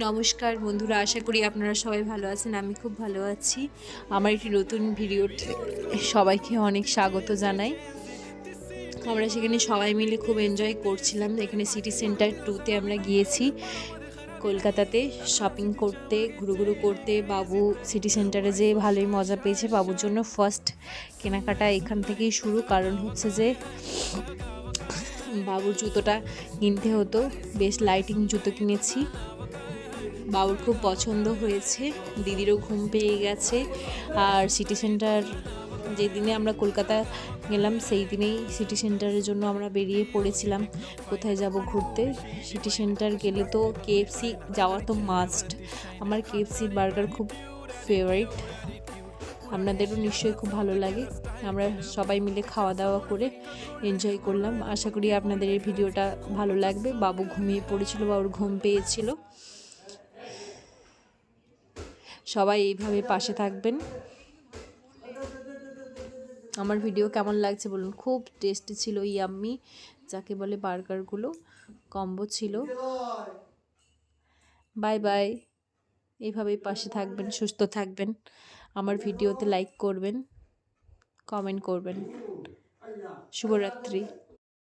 নমস্কার বন্ধুরা, আশা করি আপনারা সবাই ভালো আছেন। আমি খুব ভালো আছি। আমার একটি নতুন ভিডিওতে সবাইকে অনেক স্বাগত জানাই। আমরা সেখানে সবাই মিলে খুব এনজয় করছিলাম। এখানে সিটি সেন্টার 2-তে আমরা গিয়েছি কলকাতাতে শপিং করতে, ঘুরু করতে। বাবু সিটি সেন্টারে যেয়ে ভালোই মজা পেয়েছে। বাবুর জন্য ফার্স্ট কেনাকাটা এখান থেকেই শুরু, কারণ হচ্ছে যে বাবুর জুতোটা কিনতে হতো। বেশ লাইটিং জুতো কিনেছি, বাবুর খুব পছন্দ হয়েছে, দিদিরও ঘুম পেয়ে গেছে। আর সিটি সেন্টার যেদিনে আমরা কলকাতা গেলাম সেই দিনেই সিটি সেন্টারের জন্য আমরা বেরিয়ে পড়েছিলাম কোথায় যাব ঘুরতে। সিটি সেন্টার গেলে তো কেএফসি যাওয়া তো মাস্ট। আমার কেএফসির বার্গার খুব ফেভারিট, আপনাদেরও নিশ্চয়ই খুব ভালো লাগে। আমরা সবাই মিলে খাওয়া দাওয়া করে এনজয় করলাম। আশা করি আপনাদের এই ভিডিওটা ভালো লাগবে। বাবু ঘুমিয়ে পড়েছিল, বাবুর ঘুম পেয়েছিল। সবাই এইভাবে পাশে থাকবেন। আমার ভিডিও কেমন লাগছে বলুন। খুব টেস্টি ছিল, ইয়াম্মি যাকে বলে বার্গারগুলো, কম্বো ছিল। Bye bye. এইভাবেই পাশে থাকবেন, সুস্থ থাকবেন। আমার ভিডিওতে লাইক করবেন, কমেন্ট করবেন। শুভরাত্রি।